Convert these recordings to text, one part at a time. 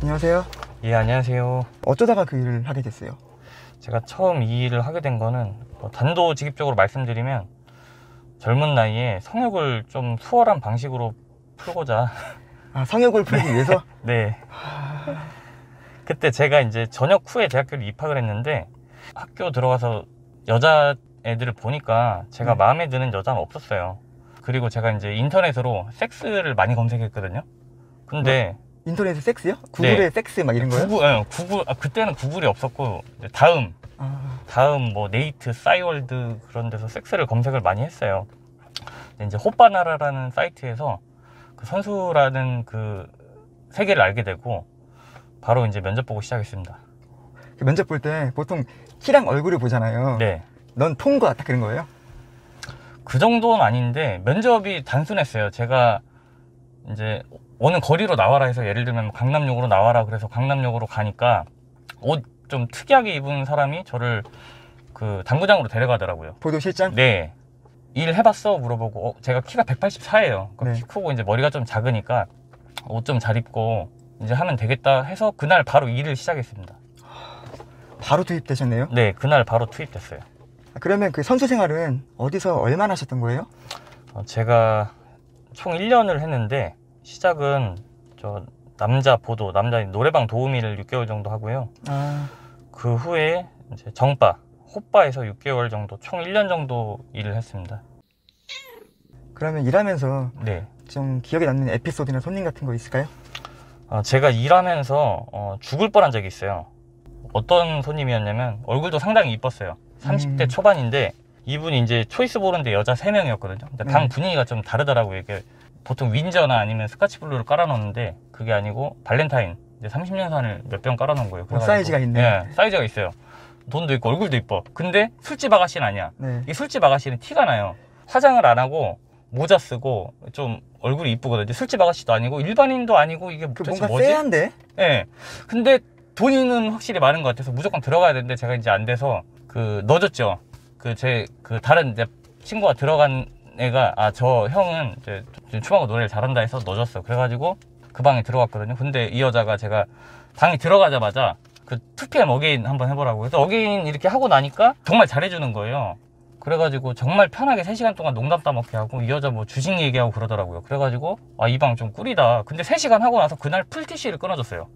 안녕하세요. 예, 안녕하세요. 어쩌다가 그 일을 하게 됐어요? 제가 처음 이 일을 하게 된 거는 단도직입적으로 말씀드리면 젊은 나이에 성욕을 좀 수월한 방식으로 풀고자. 아, 성욕을 풀기 위해서? 네. 그때 제가 이제 전역 후에 대학교를 입학을 했는데 학교 들어가서 여자애들을 보니까 제가 마음에 드는 여자는 없었어요. 그리고 제가 이제 인터넷으로 섹스를 많이 검색했거든요. 근데 인터넷에 섹스요? 구글에 네. 섹스 막 이런 거요? 구글, 그때는 구글이 없었고 다음 뭐 네이트, 싸이월드 그런 데서 섹스를 검색을 많이 했어요. 이제 호빠나라라는 사이트에서 그 선수라는 그 세계를 알게 되고 바로 이제 면접 보고 시작했습니다. 그 면접 볼 때 보통 키랑 얼굴을 보잖아요. 네. 넌 통한 거 같다 그런 거예요? 그 정도는 아닌데 면접이 단순했어요. 제가 이제 어느 거리로 나와라 해서 예를 들면 강남역으로 나와라 그래서 강남역으로 가니까 옷 좀 특이하게 입은 사람이 저를 그 당구장으로 데려가더라고요. 보도실장? 네. 일 해봤어? 물어보고 제가 키가 184예요. 네. 키 크고 이제 머리가 좀 작으니까 옷 좀 잘 입고 이제 하면 되겠다 해서 그날 바로 일을 시작했습니다. 바로 투입되셨네요? 네, 그날 바로 투입됐어요. 그러면 그 선수 생활은 어디서 얼마나 하셨던 거예요? 제가 총 1년을 했는데 시작은 남자 노래방 도우미를 6개월 정도 하고요. 그 후에 이제 호빠에서 6개월 정도, 총 1년 정도 일을 했습니다. 그러면 일하면서 네. 좀 기억에 남는 에피소드나 손님 같은 거 있을까요? 제가 일하면서 죽을 뻔한 적이 있어요. 어떤 손님이었냐면 얼굴도 상당히 이뻤어요. 30대 초반인데 이분이 이제 초이스 보는데 여자 3명이었거든요. 근데 방 분위기가 좀 다르더라고요. 이게 보통 윈저나 아니면 스카치블루를 깔아놓는데 그게 아니고 발렌타인 이제 30년산을 몇 병 깔아놓은 거예요. 사이즈가 있네. 네, 사이즈가 있어요. 돈도 있고 얼굴도 이뻐. 근데 술집 아가씨는 아니야. 네. 이 술집 아가씨는 티가 나요. 화장을 안 하고 모자 쓰고 좀 얼굴이 이쁘거든요. 술집 아가씨도 아니고 일반인도 아니고 이게 뭔가 뭐지? 쎄한데? 네. 근데 돈은 확실히 많은 것 같아서 무조건 들어가야 되는데 제가 이제 안 돼서 넣어줬죠. 제 다른 이제 친구가 들어간 애가 저 형은 이제 춤하고 노래를 잘한다 해서 넣어줬어. 그래가지고 그 방에 들어갔거든요. 근데 이 여자가 제가 방에 들어가자마자 그 2PM 어게인 한번 해보라고 해서 어게인 이렇게 하고 나니까 정말 잘해주는 거예요. 그래가지고 정말 편하게 3시간 동안 농담 따먹게 하고 이 여자 뭐 주식 얘기하고 그러더라고요. 그래가지고 이 방 좀 꿀이다. 근데 3시간 하고 나서 그날 풀TC를 끊어줬어요.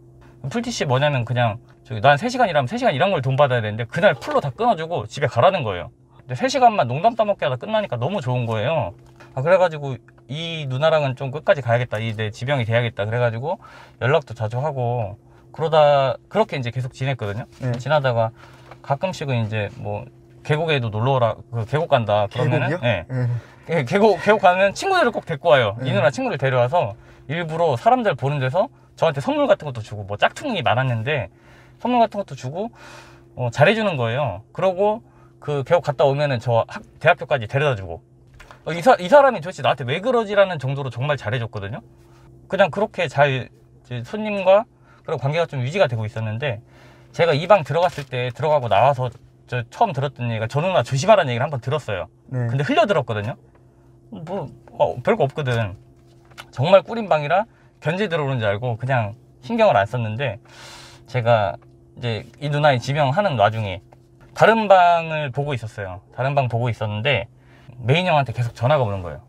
풀TC 뭐냐면 그냥 난 3시간 일하면 3시간 일한 걸 돈 받아야 되는데 그날 풀로 다 끊어주고 집에 가라는 거예요. 근데 3시간만 농담 따먹게 하다 끝나니까 너무 좋은 거예요. 그래가지고 이 누나랑은 좀 끝까지 가야겠다. 내 지병이 돼야겠다. 그래가지고 연락도 자주 하고 그렇게 이제 계속 지냈거든요. 네. 지나다가 가끔씩은 이제 뭐 계곡에도 놀러 오라, 계곡 간다. 그러면은 계곡이요? 네. 네. 계곡 가면 친구들을 꼭 데리고 와요. 네. 이 누나 친구를 데려와서 일부러 사람들 보는 데서 저한테 선물 같은 것도 주고 뭐 짝퉁이 많았는데 선물 같은 것도 주고 잘해주는 거예요. 그러고 그 계곡 갔다 오면은 저 대학교까지 데려다 주고 이 사람이 도대체 나한테 왜 그러지라는 정도로 정말 잘해줬거든요. 그냥 그렇게 손님과 그리고 관계가 좀 유지가 되고 있었는데 제가 이 방 들어갔을 때 들어가고 나와서 처음 들었던 얘기가 저 누나 조심하라는 얘기를 한번 들었어요. 네. 근데 흘려들었거든요. 별거 없거든. 정말 꿀인 방이라 견제 들어오는 줄 알고 그냥 신경을 안 썼는데 제가 이제 이 누나의 지명하는 와중에 다른 방을 보고 있었어요. 다른 방 보고 있었는데 메인 형한테 계속 전화가 오는 거예요.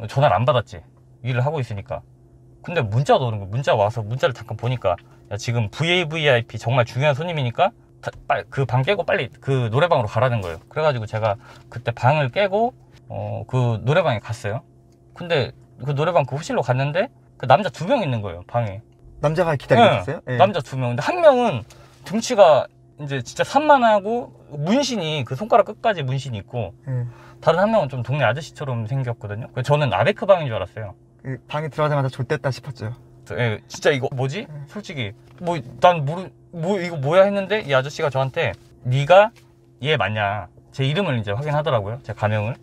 전화를 안 받았지. 일을 하고 있으니까. 근데 문자도 오는 거예요. 문자 와서 문자를 잠깐 보니까 야, 지금 VVIP 정말 중요한 손님이니까 그 방 깨고 빨리 그 노래방으로 가라는 거예요. 그래가지고 제가 그때 방을 깨고 그 노래방에 갔어요. 근데 그 노래방 그 호실로 갔는데 그 남자 2명 있는 거예요. 방에. 남자가 기다리고 있었어요? 네. 남자 2명. 근데 한 명은 등치가 이제 진짜 산만하고 문신이 그 손가락 끝까지 문신이 있고 다른 한 명은 좀 동네 아저씨처럼 생겼거든요. 저는 아베크 방인 줄 알았어요. 그 방에 들어가자마자 좆됐다 싶었죠. 예, 진짜 이거 뭐지? 솔직히 난 이거 뭐야 했는데 이 아저씨가 저한테 네가 얘 맞냐? 제 이름을 이제 확인하더라고요. 제 가명을.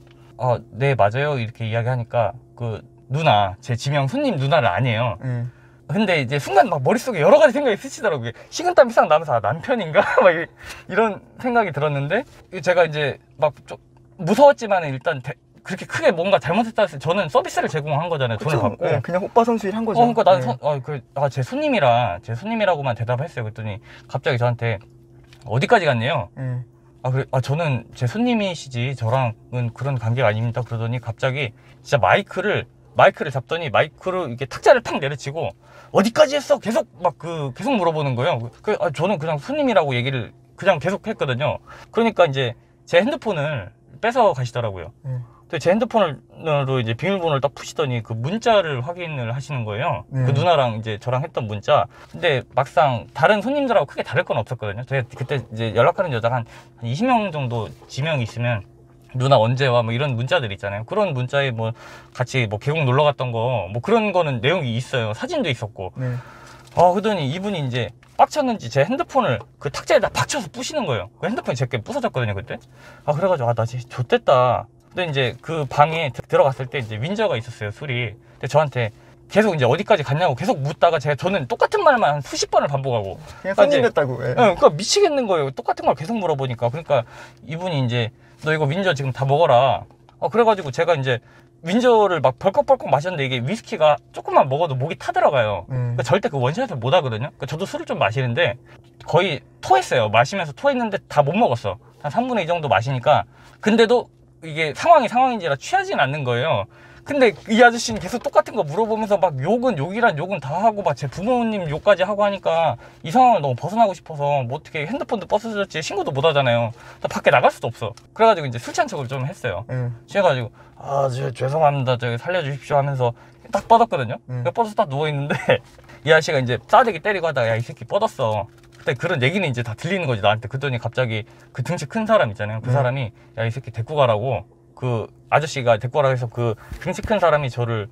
네 맞아요 이렇게 이야기하니까 그 누나 제 지명 손님 누나를 아니에요. 근데 이제 순간 막 머릿속에 여러 가지 생각이 스치더라고요. 식은땀이 싹 나면서 남편인가? 막 이런 생각이 들었는데 제가 이제 막 좀 무서웠지만 일단 그렇게 크게 뭔가 잘못했다 했을 때 저는 서비스를 제공한 거잖아요. 돈을 그쵸? 받고. 네, 그냥 오빠 선수 일 한 거죠. 그러니까 나는 네. 제 손님이라고만 대답했어요. 그랬더니 갑자기 저한테 어디까지 갔네요. 네. 저는 제 손님이시지 저랑은 그런 관계가 아닙니다. 그러더니 갑자기 진짜 마이크를 잡더니 마이크로 이렇게 탁자를 탁 내려치고 어디까지 했어? 계속 계속 물어보는 거예요. 저는 그냥 손님이라고 얘기를 그냥 계속 했거든요. 그러니까 이제 제 핸드폰을 뺏어 가시더라고요. 근데 제 핸드폰으로 이제 비밀번호를 딱 푸시더니 그 문자를 확인을 하시는 거예요. 그 누나랑 이제 저랑 했던 문자. 근데 막상 다른 손님들하고 크게 다를 건 없었거든요. 제가 그때 이제 연락하는 여자가 한 20명 정도 지명이 있으면 누나 언제 와? 뭐 이런 문자들 있잖아요. 그런 문자에 뭐 같이 뭐 계곡 놀러 갔던 거 뭐 그런 거는 내용이 있어요. 사진도 있었고. 네. 그러더니 이분이 이제 빡쳤는지 제 핸드폰을 그 탁자에다 박쳐서 부시는 거예요. 그 핸드폰이 제게 부서졌거든요, 그때. 그래가지고 나 진짜 X됐다. 근데 이제 그 방에 들어갔을 때 이제 윈저가 있었어요, 술이. 근데 저한테 계속 이제 어디까지 갔냐고 계속 묻다가 저는 똑같은 말만 한 수십 번을 반복하고. 그냥 손님이었다고. 예. 그러니까 미치겠는 거예요. 똑같은 걸 계속 물어보니까. 그러니까 이분이 이제 너 이거 윈저 지금 다 먹어라. 그래가지고 제가 이제 윈저를 막 벌컥벌컥 마셨는데 이게 위스키가 조금만 먹어도 목이 타들어가요. 그러니까 절대 그 원샷을 못 하거든요. 그러니까 저도 술을 좀 마시는데 거의 토했어요. 마시면서 토했는데 다 못 먹었어. 한 3분의 2 정도 마시니까. 근데도 이게 상황인지라 취하진 않는 거예요. 근데 이 아저씨는 계속 똑같은 거 물어보면서 막 욕이란 욕은 다 하고 막 제 부모님 욕까지 하고 하니까 이 상황을 너무 벗어나고 싶어서 뭐 어떻게 핸드폰도 부서졌지 신고도 못 하잖아요. 밖에 나갈 수도 없어. 그래가지고 이제 술 취한 척을 좀 했어요. 취해가지고 죄송합니다. 저기 살려주십시오 하면서 딱 뻗었거든요. 뻗어서 딱 누워있는데 이 아저씨가 이제 싸대기 때리고 하다가 야 이 새끼 뻗었어. 그때 그런 얘기는 이제 다 들리는 거지 나한테. 그랬더니 갑자기 그 등치 큰 사람 있잖아요. 그 사람이 야 이 새끼 데리고 가라고 그 아저씨가 데리고 가라고 해서 그 등치 큰 사람이 저를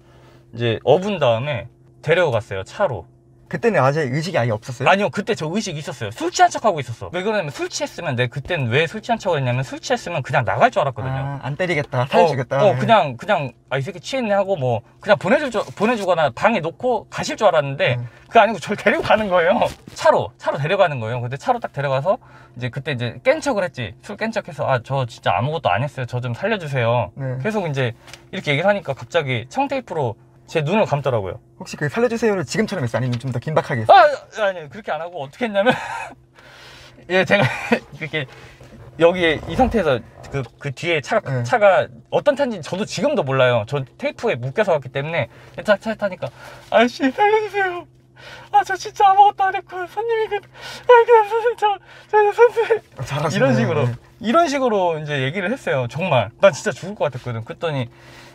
이제 업은 다음에 데려갔어요, 차로. 그때는 아재 의식이 아예 없었어요? 아니요, 그때 저 의식이 있었어요. 술 취한 척 하고 있었어. 왜 그러냐면 술 취했으면 그때는 왜 술 취한 척을 했냐면 술 취했으면 그냥 나갈 줄 알았거든요. 안 때리겠다, 살려주겠다. 그냥 이 새끼 취했네 하고 뭐 그냥 보내주거나 방에 놓고 가실 줄 알았는데 그게 아니고 저를 데리고 가는 거예요. 차로 데려가는 거예요. 근데 차로 딱 데려가서 이제 그때 이제 깬 척을 했지. 술 깬 척해서 저 진짜 아무것도 안 했어요. 저 좀 살려주세요. 계속 이제 이렇게 얘기를 하니까 갑자기 청테이프로 제 눈을 감더라고요. 혹시 그 살려주세요를 지금처럼 했어요? 아니면 좀 더 긴박하게 했어요? 아니 그렇게 안 하고 어떻게 했냐면 제가 이렇게 여기에 이 상태에서 그 뒤에 차가 어떤 차인지 저도 지금도 몰라요. 전 테이프에 묶여서 왔기 때문에 차에 타니까 아저씨 살려주세요. 저 진짜 아무것도 안 했고 손님이 그냥 선생님 저 선생님 잘하시네. 이런 식으로 이제 얘기를 했어요. 정말 난 진짜 죽을 것 같았거든. 그랬더니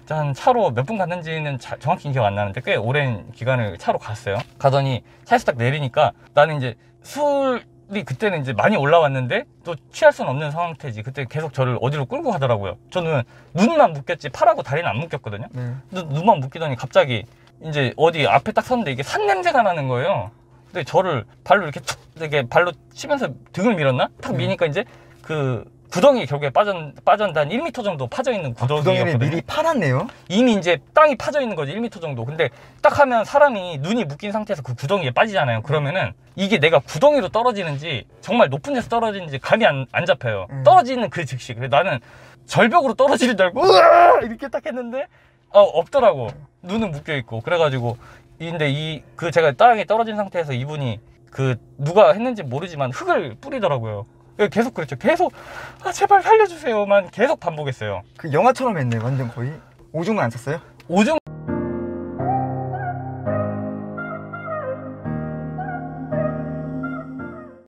한 차로 몇 분 갔는지는 정확히 기억 안 나는데 꽤 오랜 기간을 차로 갔어요. 가더니 차에서 딱 내리니까 나는 이제 술이 그때는 이제 많이 올라왔는데 또 취할 수는 없는 상태지. 그때 계속 저를 어디로 끌고 가더라고요. 저는 눈만 묶였지 팔하고 다리는 안 묶였거든요. 눈만 묶이더니 갑자기 이제 어디 앞에 딱 섰는데 이게 산 냄새가 나는 거예요. 근데 저를 발로 이렇게 발로 치면서 등을 밀었나? 탁 미니까 이제 그 구덩이 결국에 빠졌는데 한 1m 정도 파져있는 구덩이였거든요. 구덩이를 미리 파놨네요? 이미 이제 땅이 파져있는 거지 1m 정도. 근데 딱 하면 사람이 눈이 묶인 상태에서 그 구덩이에 빠지잖아요. 그러면은 이게 내가 구덩이로 떨어지는지 정말 높은 데서 떨어지는지 감이 안 잡혀요. 떨어지는 그 즉시. 그래서 나는 절벽으로 떨어지는 줄 알고 으아! 이렇게 딱 했는데 없더라고. 눈은 묶여있고. 그래가지고 근데 제가 땅에 떨어진 상태에서 이분이 누가 했는지 모르지만 흙을 뿌리더라고요. 계속 그랬죠. 계속 제발 살려주세요만 계속 반복했어요. 그 영화처럼 했네, 완전 거의. 오줌은 안 쌌어요? 오줌